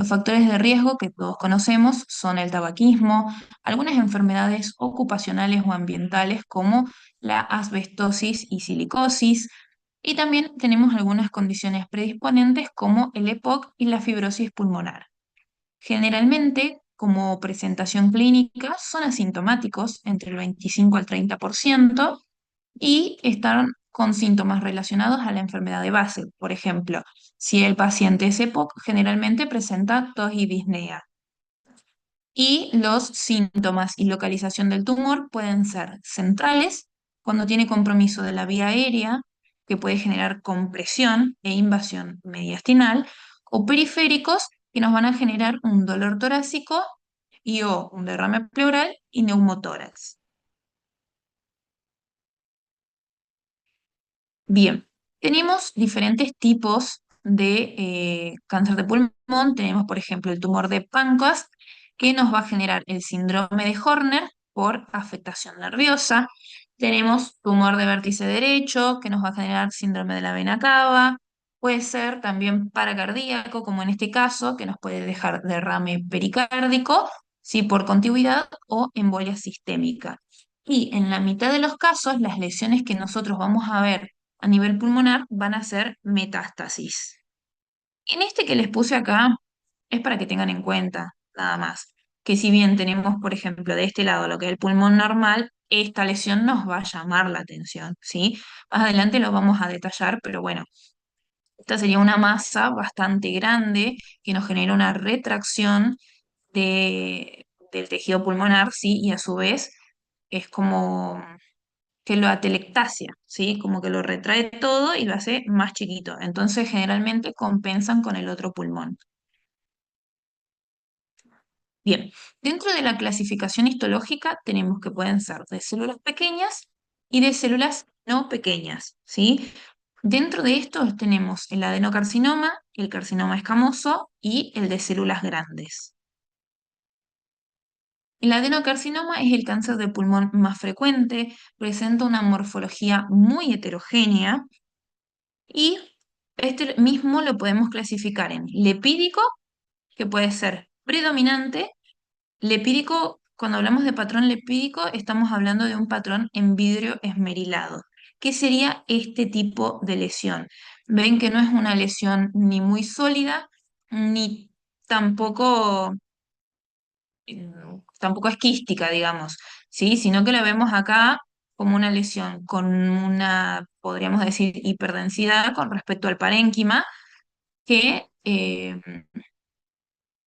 Los factores de riesgo que todos conocemos son el tabaquismo, algunas enfermedades ocupacionales o ambientales como la asbestosis y silicosis, y también tenemos algunas condiciones predisponentes como el EPOC y la fibrosis pulmonar. Generalmente, como presentación clínica, son asintomáticos entre el 25 al 30% y están con síntomas relacionados a la enfermedad de base. Por ejemplo, si el paciente es EPOC, generalmente presenta tos y disnea. Y los síntomas y localización del tumor pueden ser centrales, cuando tiene compromiso de la vía aérea, que puede generar compresión e invasión mediastinal, o periféricos, que nos van a generar un dolor torácico y o un derrame pleural y neumotórax. Bien, tenemos diferentes tipos de cáncer de pulmón. Tenemos, por ejemplo, el tumor de páncreas, que nos va a generar el síndrome de Horner por afectación nerviosa. Tenemos tumor de vértice derecho, que nos va a generar síndrome de la vena cava. Puede ser también paracardíaco, como en este caso, que nos puede dejar derrame pericárdico, sí, por contigüidad o embolia sistémica. Y en la mitad de los casos, las lesiones que nosotros vamos a ver a nivel pulmonar van a ser metástasis. En este que les puse acá es para que tengan en cuenta, nada más, que si bien tenemos, por ejemplo, de este lado lo que es el pulmón normal, esta lesión nos va a llamar la atención, ¿sí? Más adelante lo vamos a detallar, pero bueno, esta sería una masa bastante grande que nos genera una retracción del tejido pulmonar, ¿sí? Y a su vez es como que lo atelectasia, ¿sí? Como que lo retrae todo y lo hace más chiquito. Entonces, generalmente compensan con el otro pulmón. Bien, dentro de la clasificación histológica tenemos que pueden ser de células pequeñas y de células no pequeñas, ¿sí? Dentro de estos tenemos el adenocarcinoma, el carcinoma escamoso y el de células grandes. El adenocarcinoma es el cáncer de pulmón más frecuente, presenta una morfología muy heterogénea. Y este mismo lo podemos clasificar en lepídico, que puede ser predominante. Lepídico, cuando hablamos de patrón lepídico, estamos hablando de un patrón en vidrio esmerilado. ¿Qué sería este tipo de lesión? Ven que no es una lesión ni muy sólida, ni tampoco, tampoco es quística, digamos, ¿sí? Sino que la vemos acá como una lesión con una, podríamos decir, hiperdensidad con respecto al parénquima, que,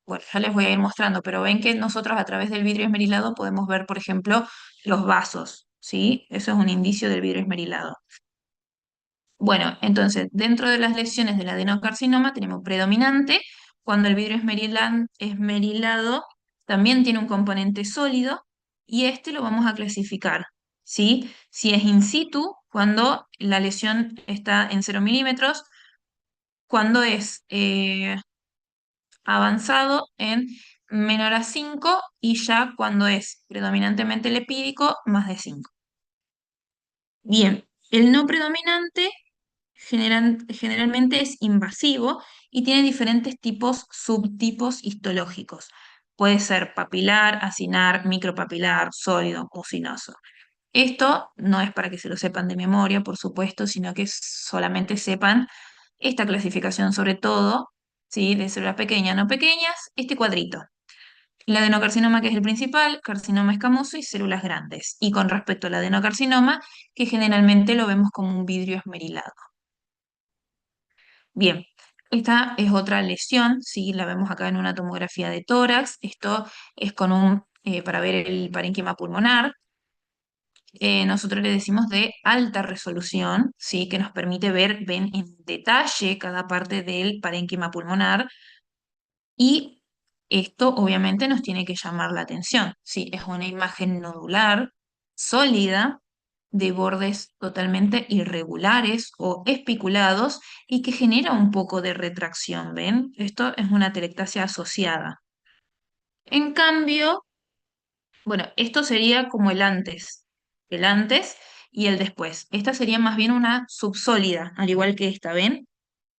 bueno, ya les voy a ir mostrando, pero ven que nosotros a través del vidrio esmerilado podemos ver, por ejemplo, los vasos, ¿sí? Eso es un indicio del vidrio esmerilado. Bueno, entonces, dentro de las lesiones del adenocarcinoma tenemos predominante, cuando el vidrio esmerilado también tiene un componente sólido, y este lo vamos a clasificar, ¿sí? Si es in situ, cuando la lesión está en 0 milímetros, cuando es avanzado en menor a 5 y ya cuando es predominantemente lepídico, más de 5. Bien, el no predominante generalmente es invasivo y tiene diferentes tipos, subtipos histológicos. Puede ser papilar, acinar, micropapilar, sólido, mucinoso. Esto no es para que se lo sepan de memoria, por supuesto, sino que solamente sepan esta clasificación, sobre todo, ¿sí? De células pequeñas, no pequeñas, este cuadrito. El adenocarcinoma, que es el principal, carcinoma escamoso y células grandes. Y con respecto al adenocarcinoma, que generalmente lo vemos como un vidrio esmerilado. Bien, esta es otra lesión, ¿sí? La vemos acá en una tomografía de tórax. Esto es con para ver el parénquima pulmonar. Nosotros le decimos de alta resolución, ¿sí? Que nos permite ver, ven en detalle cada parte del parénquima pulmonar. Y esto obviamente nos tiene que llamar la atención, ¿sí? Es una imagen nodular, sólida, de bordes totalmente irregulares o espiculados y que genera un poco de retracción, ¿ven? Esto es una telectasia asociada. En cambio, bueno, esto sería como el antes y el después. Esta sería más bien una subsólida, al igual que esta, ¿ven?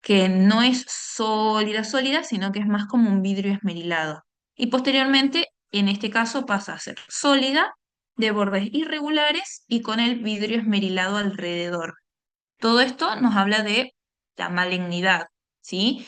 que no es sólida, sólida, sino que es más como un vidrio esmerilado. Y posteriormente, en este caso, pasa a ser sólida, de bordes irregulares y con el vidrio esmerilado alrededor. Todo esto nos habla de la malignidad, ¿sí?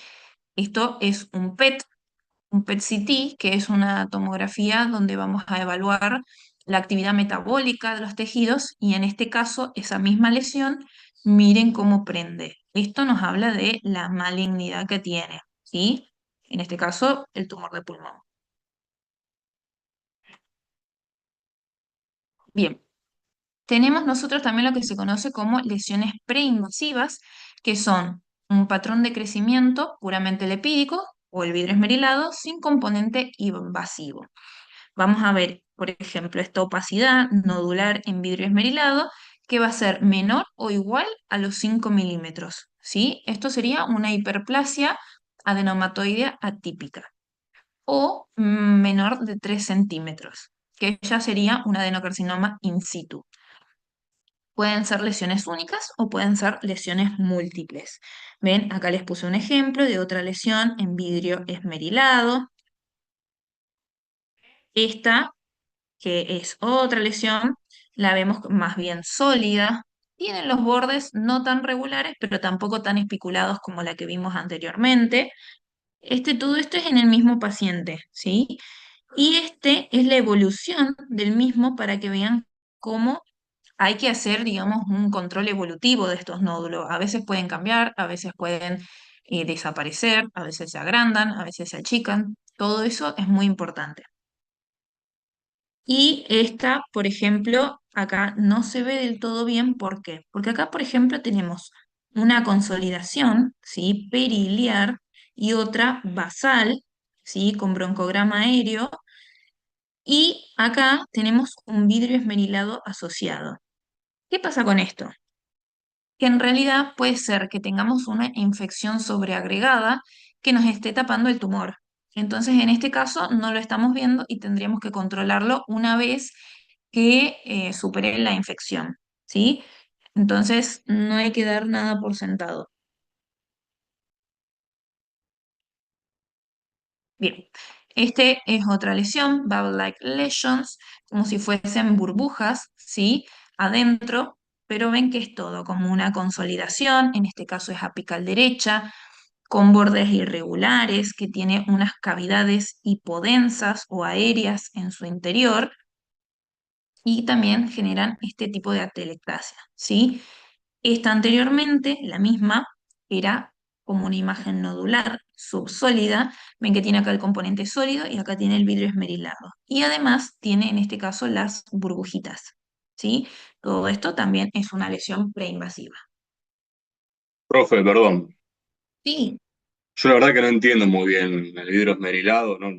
Esto es un PET-CT, que es una tomografía donde vamos a evaluar la actividad metabólica de los tejidos y en este caso esa misma lesión, miren cómo prende. Esto nos habla de la malignidad que tiene, ¿sí? En este caso, el tumor de pulmón. Bien, tenemos nosotros también lo que se conoce como lesiones preinvasivas, que son un patrón de crecimiento puramente lipídico o el vidrio esmerilado sin componente invasivo. Vamos a ver, por ejemplo, esta opacidad nodular en vidrio esmerilado que va a ser menor o igual a los 5 milímetros, ¿sí? Esto sería una hiperplasia adenomatoidea atípica o menor de 3 centímetros, que ya sería un adenocarcinoma in situ. Pueden ser lesiones únicas o pueden ser lesiones múltiples. Ven, acá les puse un ejemplo de otra lesión en vidrio esmerilado. Esta que es otra lesión, la vemos más bien sólida. Tienen los bordes no tan regulares, pero tampoco tan espiculados como la que vimos anteriormente. Todo esto es en el mismo paciente, ¿sí? Y este es la evolución del mismo para que vean cómo hay que hacer, digamos, un control evolutivo de estos nódulos. A veces pueden cambiar, a veces pueden desaparecer, a veces se agrandan, a veces se achican. Todo eso es muy importante. Y esta, por ejemplo, acá no se ve del todo bien. ¿Por qué? Porque acá, por ejemplo, tenemos una consolidación, ¿sí? Periliar y otra basal, ¿sí? Con broncograma aéreo. Y acá tenemos un vidrio esmerilado asociado. ¿Qué pasa con esto? Que en realidad puede ser que tengamos una infección sobreagregada que nos esté tapando el tumor. Entonces, en este caso, no lo estamos viendo y tendríamos que controlarlo una vez que supere la infección, ¿sí? Entonces, no hay que dar nada por sentado. Bien, este es otra lesión, bubble-like lesions, como si fuesen burbujas, ¿sí? Adentro, pero ven que es todo como una consolidación, en este caso es apical derecha, con bordes irregulares, que tiene unas cavidades hipodensas o aéreas en su interior y también generan este tipo de atelectasia, ¿sí? Esta anteriormente, la misma, era como una imagen nodular subsólida. Ven que tiene acá el componente sólido y acá tiene el vidrio esmerilado. Y además tiene en este caso las burbujitas, ¿sí? Todo esto también es una lesión preinvasiva. Profe, perdón. Sí, Yo la verdad que no entiendo muy bien el vidrio esmerilado, no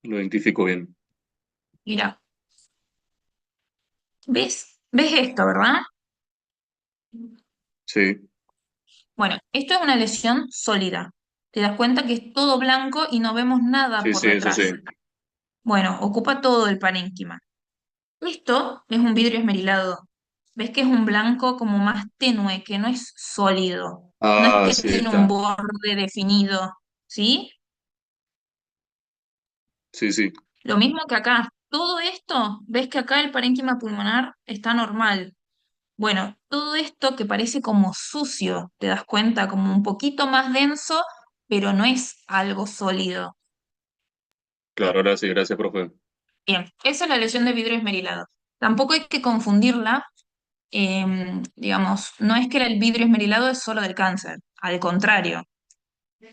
lo identifico bien. mira, ¿ves? ¿Ves esto, verdad? Sí, Bueno, esto es una lesión sólida. Te das cuenta que es todo blanco y no vemos nada sí, por sí, eso sí. detrás. Bueno, ocupa todo el parénquima. Esto es un vidrio esmerilado. ¿Ves que es un blanco como más tenue, que no es sólido? No es Ah, que sí, tiene un está. borde definido, ¿sí? Sí, sí, Lo mismo que acá. Todo esto, ¿ves que acá el parénquima pulmonar está normal? Bueno, todo esto que parece como sucio, te das cuenta, como un poquito más denso, pero no es algo sólido. claro, ahora sí, gracias, profe. Bien, esa es la lesión de vidrio esmerilado. Tampoco hay que confundirla, digamos, no es que el vidrio esmerilado es solo del cáncer, al contrario,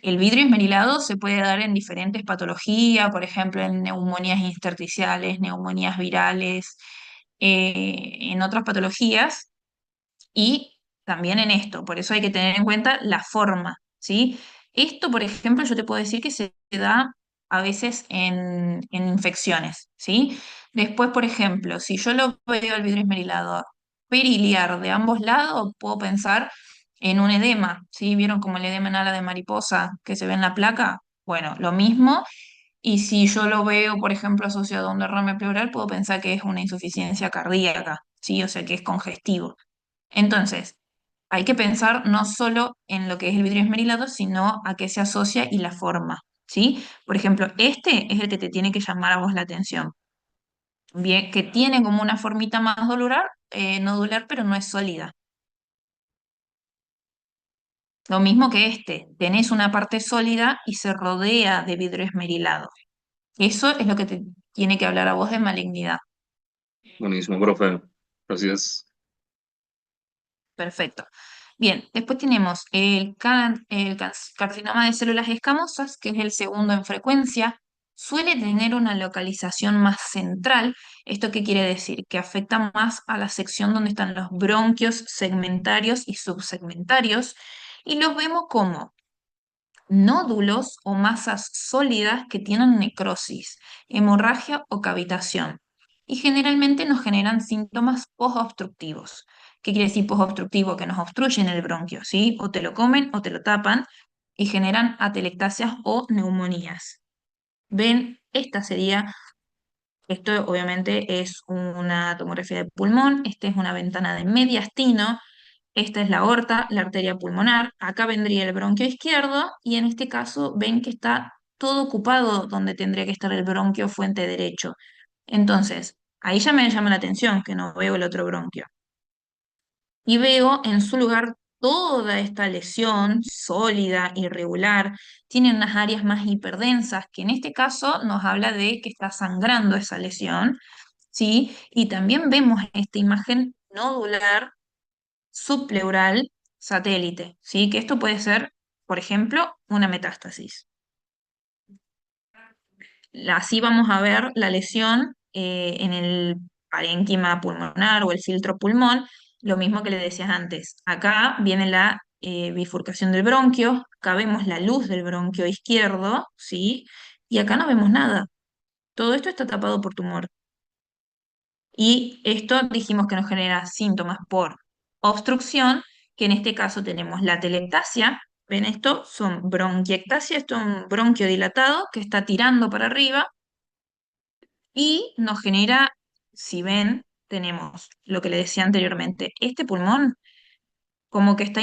el vidrio esmerilado se puede dar en diferentes patologías, por ejemplo, en neumonías intersticiales, neumonías virales, en otras patologías y también en esto. Por eso hay que tener en cuenta la forma, ¿sí? Esto, por ejemplo, yo te puedo decir que se da a veces en infecciones, ¿sí? Después, por ejemplo, si yo lo veo el vidrio esmerilado periliar de ambos lados, puedo pensar en un edema, ¿sí? ¿Vieron como el edema en ala de mariposa que se ve en la placa? Bueno, lo mismo. Y si yo lo veo, por ejemplo, asociado a un derrame pleural, puedo pensar que es una insuficiencia cardíaca, ¿sí? O sea, que es congestivo. Entonces, hay que pensar no solo en lo que es el vidrio esmerilado, sino a qué se asocia y la forma, ¿sí? Por ejemplo, este es el que te tiene que llamar a vos la atención. Bien, que tiene como una formita más nodular, pero no es sólida. Lo mismo que este, tenés una parte sólida y se rodea de vidrio esmerilado. Eso es lo que te tiene que hablar a vos de malignidad. Buenísimo, profe. Gracias. Perfecto. Bien, después tenemos carcinoma de células escamosas, que es el segundo en frecuencia. Suele tener una localización más central. ¿Esto qué quiere decir? Que afecta más a la sección donde están los bronquios segmentarios y subsegmentarios. Y los vemos como nódulos o masas sólidas que tienen necrosis, hemorragia o cavitación. Y generalmente nos generan síntomas posobstructivos. ¿Qué quiere decir posobstructivo? Que nos obstruyen el bronquio, ¿sí? O te lo comen o te lo tapan y generan atelectasias o neumonías. Ven, esto obviamente es una tomografía de pulmón, esta es una ventana de mediastino, esta es la aorta, la arteria pulmonar. Acá vendría el bronquio izquierdo y en este caso ven que está todo ocupado donde tendría que estar el bronquio fuente derecho. Entonces, ahí ya me llama la atención que no veo el otro bronquio. Y veo en su lugar toda esta lesión sólida, irregular. Tiene unas áreas más hiperdensas, que en este caso nos habla de que está sangrando esa lesión, ¿sí? Y también vemos esta imagen nodular subpleural satélite, ¿sí? Que esto puede ser, por ejemplo, una metástasis. Así vamos a ver la lesión en el parénquima pulmonar o el filtro pulmón, lo mismo que le decías antes. Acá viene la bifurcación del bronquio, acá vemos la luz del bronquio izquierdo, ¿sí? Y acá no vemos nada. Todo esto está tapado por tumor. Y esto dijimos que nos genera síntomas por obstrucción, que en este caso tenemos la telectasia. ¿Ven esto? Son bronquiectasia, esto es un bronquio dilatado que está tirando para arriba y nos genera, si ven, tenemos lo que le decía anteriormente, este pulmón como que está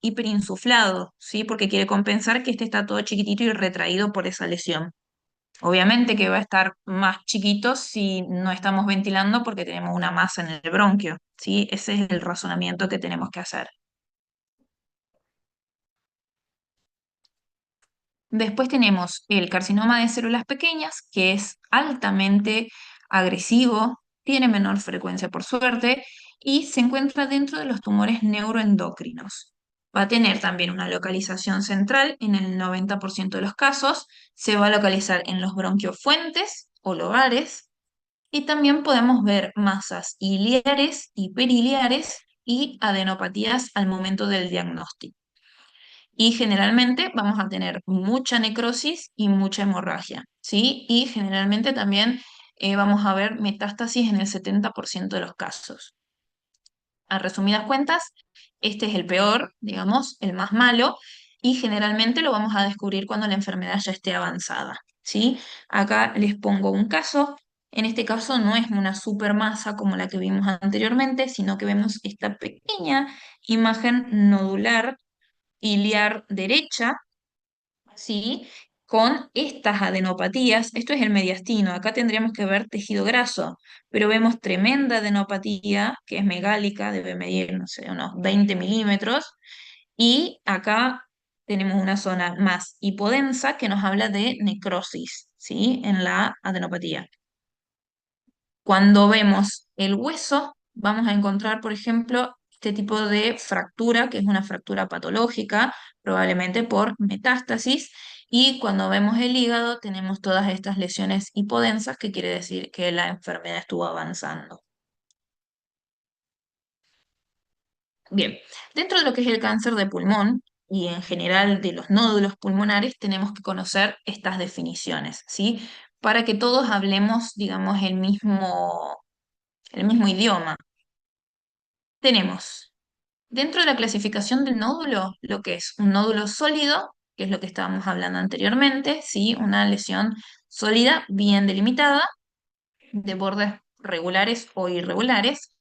hiperinsuflado, ¿sí? Porque quiere compensar que este está todo chiquitito y retraído por esa lesión. Obviamente que va a estar más chiquito si no estamos ventilando porque tenemos una masa en el bronquio, ¿sí? Ese es el razonamiento que tenemos que hacer. Después tenemos el carcinoma de células pequeñas, que es altamente agresivo, tiene menor frecuencia por suerte y se encuentra dentro de los tumores neuroendocrinos. Va a tener también una localización central en el 90% de los casos, se va a localizar en los bronquiofuentes o lobares y también podemos ver masas iliares y periliares y adenopatías al momento del diagnóstico. Y generalmente vamos a tener mucha necrosis y mucha hemorragia, ¿sí? Y generalmente también vamos a ver metástasis en el 70% de los casos. A resumidas cuentas, este es el peor, digamos, el más malo, y generalmente lo vamos a descubrir cuando la enfermedad ya esté avanzada, ¿sí? Acá les pongo un caso. En este caso no es una supermasa como la que vimos anteriormente, sino que vemos esta pequeña imagen nodular iliar derecha, ¿sí? Con estas adenopatías, esto es el mediastino, acá tendríamos que ver tejido graso, pero vemos tremenda adenopatía, que es megálica, debe medir, no sé, unos 20 milímetros, y acá tenemos una zona más hipodensa que nos habla de necrosis, ¿sí? En la adenopatía. Cuando vemos el hueso, vamos a encontrar, por ejemplo, este tipo de fractura, que es una fractura patológica, probablemente por metástasis, y cuando vemos el hígado, tenemos todas estas lesiones hipodensas, que quiere decir que la enfermedad estuvo avanzando. Bien, dentro de lo que es el cáncer de pulmón y en general de los nódulos pulmonares, tenemos que conocer estas definiciones, ¿sí? Para que todos hablemos, digamos, el mismo idioma. Tenemos dentro de la clasificación del nódulo lo que es un nódulo sólido, que es lo que estábamos hablando anteriormente, ¿sí? Una lesión sólida, bien delimitada, de bordes regulares o irregulares,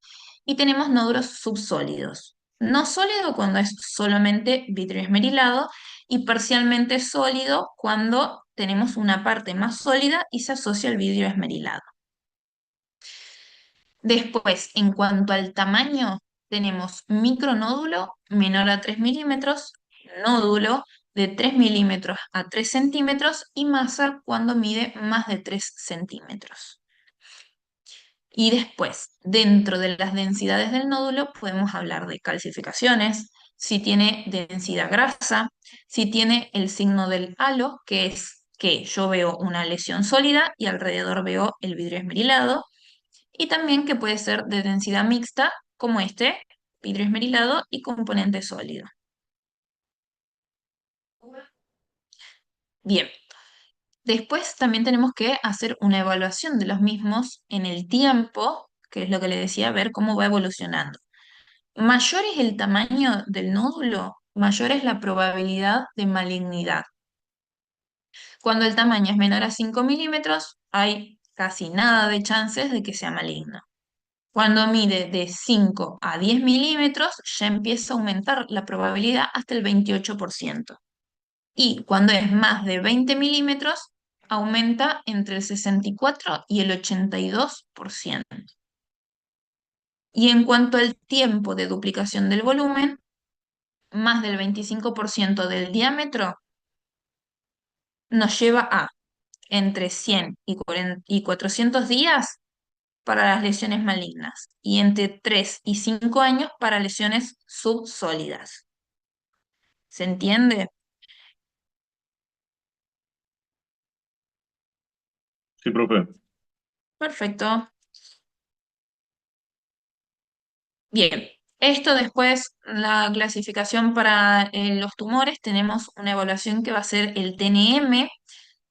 y tenemos nódulos subsólidos. No sólido cuando es solamente vidrio esmerilado y parcialmente sólido cuando tenemos una parte más sólida y se asocia al vidrio esmerilado. Después, en cuanto al tamaño, tenemos micronódulo menor a 3 milímetros, nódulo de 3 milímetros a 3 centímetros y masa cuando mide más de 3 centímetros. Y después, dentro de las densidades del nódulo, podemos hablar de calcificaciones, si tiene densidad grasa, si tiene el signo del halo, que es que yo veo una lesión sólida y alrededor veo el vidrio esmerilado, y también que puede ser de densidad mixta, como este, vidrio esmerilado y componente sólido. Bien, después también tenemos que hacer una evaluación de los mismos en el tiempo, que es lo que le decía, ver cómo va evolucionando. Mayor es el tamaño del nódulo, mayor es la probabilidad de malignidad. Cuando el tamaño es menor a 5 milímetros, hay casi nada de chances de que sea maligno. Cuando mide de 5 a 10 milímetros, ya empieza a aumentar la probabilidad hasta el 28%. Y cuando es más de 20 milímetros, aumenta entre el 64 y el 82%. Y en cuanto al tiempo de duplicación del volumen, más del 25% del diámetro nos lleva a entre 100 y 40 y 400 días para las lesiones malignas y entre 3 y 5 años para lesiones subsólidas. ¿Se entiende? Sí, profe. Perfecto. Bien. Esto después, la clasificación para los tumores, tenemos una evaluación que va a ser el TNM.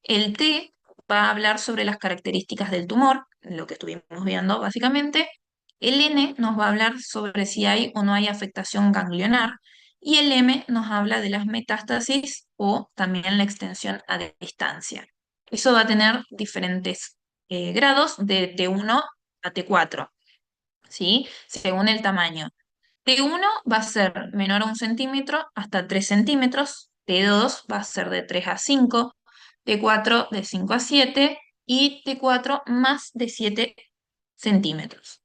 El T va a hablar sobre las características del tumor, lo que estuvimos viendo básicamente. El N nos va a hablar sobre si hay o no hay afectación ganglionar. Y el M nos habla de las metástasis o también la extensión a distancia. Eso va a tener diferentes grados de T1 a T4, ¿sí? Según el tamaño. T1 va a ser menor a 1 centímetro hasta 3 centímetros, T2 va a ser de 3 a 5, T4 de 5 a 7 y T4 más de 7 centímetros.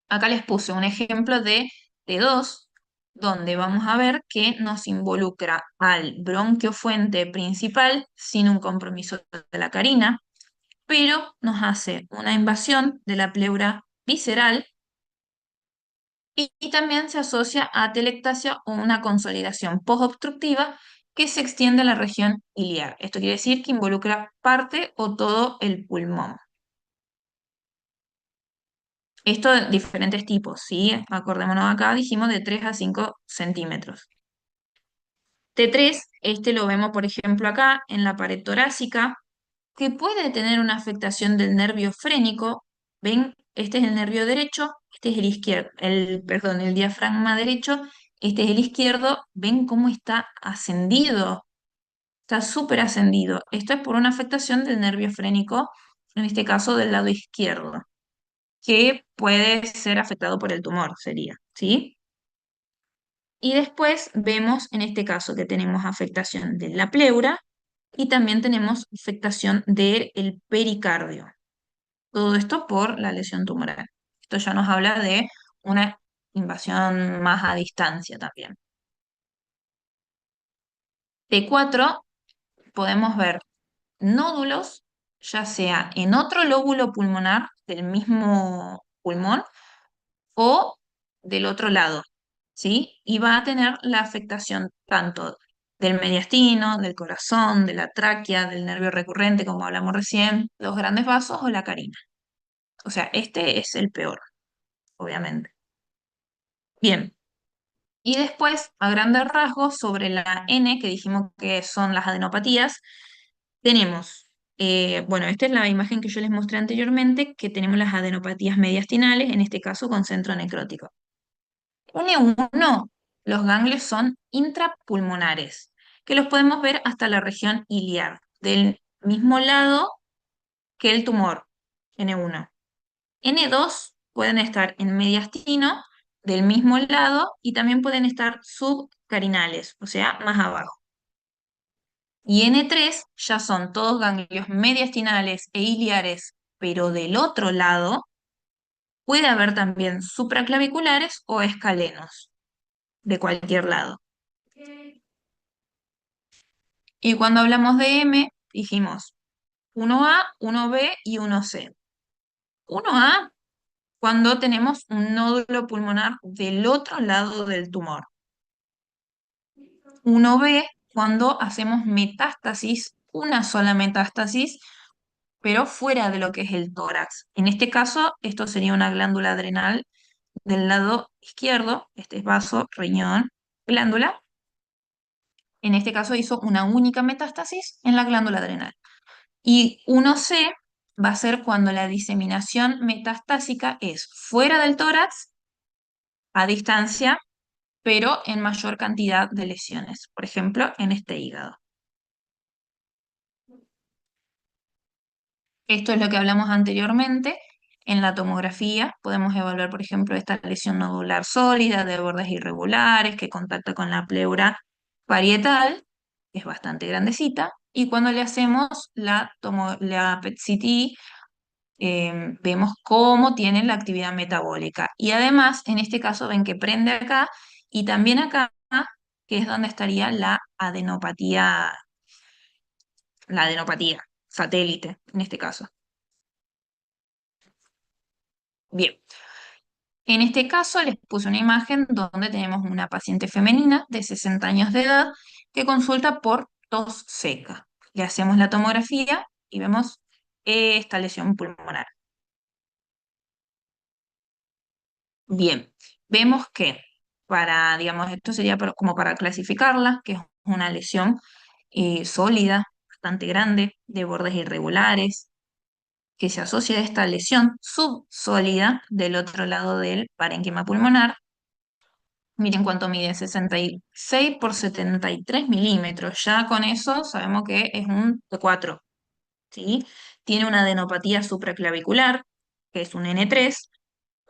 Acá les puse un ejemplo de T2, donde vamos a ver que nos involucra al bronquio fuente principal sin un compromiso de la carina, pero nos hace una invasión de la pleura visceral y también se asocia a telectasia o una consolidación postobstructiva que se extiende a la región iliar. Esto quiere decir que involucra parte o todo el pulmón. Esto de diferentes tipos, ¿sí? Acordémonos acá, dijimos de 3 a 5 centímetros. T3, este lo vemos por ejemplo acá en la pared torácica, que puede tener una afectación del nervio frénico. ¿Ven? Este es el nervio derecho, este es el izquierdo, perdón, el diafragma derecho, este es el izquierdo. ¿Ven cómo está ascendido? Está súper ascendido. Esto es por una afectación del nervio frénico, en este caso del lado izquierdo, que puede ser afectado por el tumor, sería, ¿sí? Y después vemos en este caso que tenemos afectación de la pleura y también tenemos afectación del pericardio. Todo esto por la lesión tumoral. Esto ya nos habla de una invasión más a distancia también. T4 podemos ver nódulos, ya sea en otro lóbulo pulmonar del mismo pulmón o del otro lado, ¿sí? Y va a tener la afectación tanto del mediastino, del corazón, de la tráquea, del nervio recurrente, como hablamos recién, los grandes vasos o la carina. O sea, este es el peor, obviamente. Bien, y después, a grandes rasgos, sobre la N, que dijimos que son las adenopatías, tenemos, bueno, esta es la imagen que yo les mostré anteriormente, que tenemos las adenopatías mediastinales, en este caso con centro necrótico. N1, los ganglios son intrapulmonares, que los podemos ver hasta la región iliar, del mismo lado que el tumor, N1. N2 pueden estar en mediastino, del mismo lado y también pueden estar subcarinales, o sea, más abajo. Y N3 ya son todos ganglios mediastinales e iliares, pero del otro lado puede haber también supraclaviculares o escalenos, de cualquier lado. Y cuando hablamos de M, dijimos 1A, 1B y 1C. 1A cuando tenemos un nódulo pulmonar del otro lado del tumor. 1B cuando hacemos metástasis, una sola metástasis, pero fuera de lo que es el tórax. En este caso, esto sería una glándula adrenal del lado izquierdo, este es vaso, riñón, glándula. En este caso hizo una única metástasis en la glándula adrenal. Y 1C va a ser cuando la diseminación metastásica es fuera del tórax, a distancia, pero en mayor cantidad de lesiones, por ejemplo, en este hígado. Esto es lo que hablamos anteriormente. En la tomografía podemos evaluar, por ejemplo, esta lesión nodular sólida de bordes irregulares que contacta con la pleura parietal, que es bastante grandecita, y cuando le hacemos la PET-CT, vemos cómo tiene la actividad metabólica. Y además, en este caso, ven que prende acá y también acá, que es donde estaría la adenopatía satélite, en este caso. Bien, en este caso les puse una imagen donde tenemos una paciente femenina de 60 años de edad que consulta por tos seca. Le hacemos la tomografía y vemos esta lesión pulmonar. Bien, vemos que digamos, esto sería como para clasificarla, que es una lesión sólida, bastante grande, de bordes irregulares, que se asocia a esta lesión subsólida del otro lado del parénquima pulmonar. Miren cuánto mide, 66 por 73 milímetros. Ya con eso sabemos que es un T4, ¿sí? Tiene una adenopatía supraclavicular, que es un N3,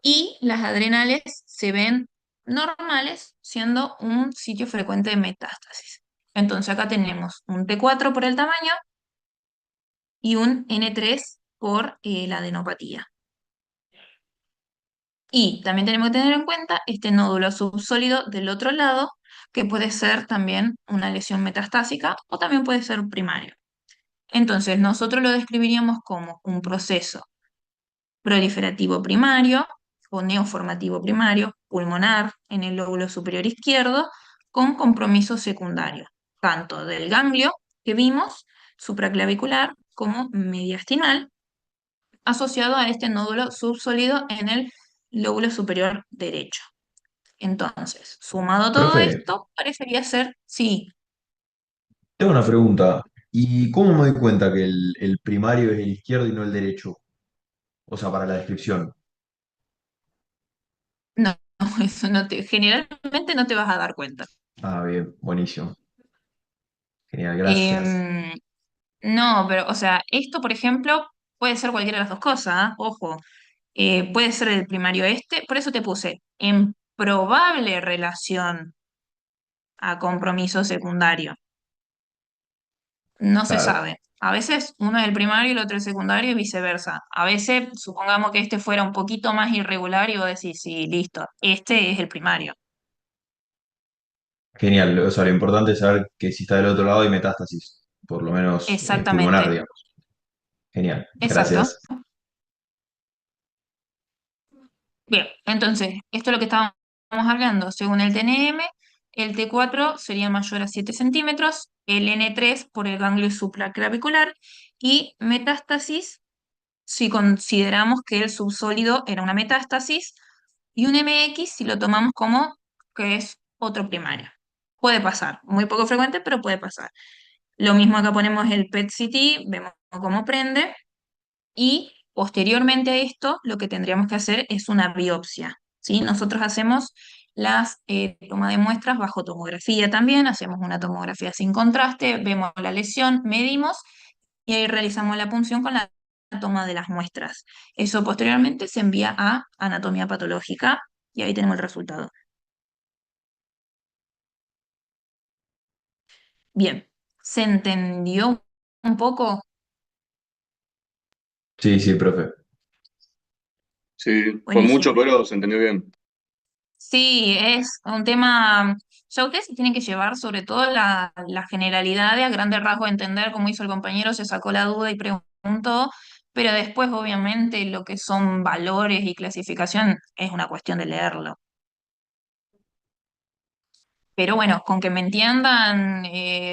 y las adrenales se ven normales, siendo un sitio frecuente de metástasis. Entonces acá tenemos un T4 por el tamaño y un N3 por la adenopatía. Y también tenemos que tener en cuenta este nódulo subsólido del otro lado, que puede ser también una lesión metastásica o también puede ser primario. Entonces, nosotros lo describiríamos como un proceso proliferativo primario o neoformativo primario, pulmonar en el lóbulo superior izquierdo, con compromiso secundario, tanto del ganglio que vimos, supraclavicular, como mediastinal, asociado a este nódulo subsólido en el lóbulo superior derecho. Entonces, sumado todo Profe, esto, parecería ser, sí, tengo una pregunta. ¿Y cómo me doy cuenta que el primario es el izquierdo y no el derecho? O sea, para la descripción. no, eso generalmente no te vas a dar cuenta. Ah, bien, buenísimo. Genial, gracias. Em, no, pero, o sea, esto, por ejemplo, puede ser cualquiera de las dos cosas, ¿ah? Ojo, puede ser el primario este, por eso te puse en probable relación a compromiso secundario. No se Claro, sabe. A veces uno es el primario y el otro el secundario y viceversa. A veces, supongamos que este fuera un poquito más irregular y vos decís, sí, listo, este es el primario. genial. O sea, lo importante es saber que si está del otro lado hay metástasis, por lo menos pulmonar, Exactamente, digamos. Genial, exacto. gracias. Bien, entonces, esto es lo que estábamos hablando. Según el TNM, el T4 sería mayor a 7 centímetros, el N3 por el ganglio supraclavicular y metástasis si consideramos que el subsólido era una metástasis y un MX si lo tomamos como que es otro primario. Puede pasar, muy poco frecuente, pero puede pasar. Lo mismo acá ponemos el PET-CT, vemos cómo prende y posteriormente a esto lo que tendríamos que hacer es una biopsia, ¿sí? Nosotros hacemos las toma de muestras bajo tomografía también, hacemos una tomografía sin contraste, vemos la lesión, medimos y ahí realizamos la punción con la toma de las muestras. Eso posteriormente se envía a anatomía patológica y ahí tenemos el resultado. Bien, ¿se entendió un poco? Sí, sí, profe. Sí, fue mucho, Buenísimo. pero se entendió bien. Sí, es un tema, ya ustedes se tienen que llevar sobre todo la generalidad de a grandes rasgos entender cómo hizo el compañero, se sacó la duda y preguntó, pero después obviamente lo que son valores y clasificación es una cuestión de leerlo. Pero bueno, con que me entiendan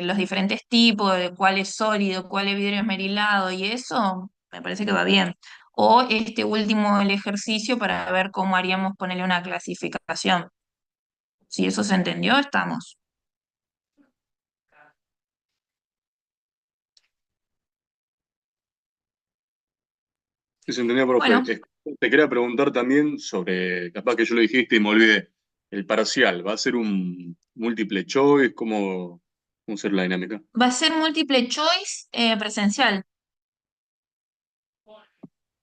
los diferentes tipos, de cuál es sólido, cuál es vidrio esmerilado y eso, me parece que va bien. O este último, el ejercicio para ver cómo haríamos ponerle una clasificación. Si eso se entendió, estamos. Sí, se entendió, profe. Bueno, Te quería preguntar también sobre, capaz que yo lo dijiste y me olvidé, el parcial, ¿va a ser un múltiple choice? ¿Cómo será la dinámica? va a ser múltiple choice presencial.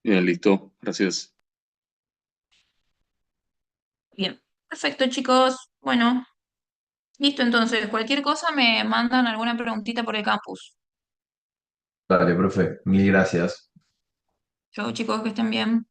Bien, listo, gracias. Bien, perfecto, chicos. Bueno, listo entonces. Cualquier cosa me mandan alguna preguntita por el campus. Dale, profe. Mil gracias. Chau, chicos, que estén bien.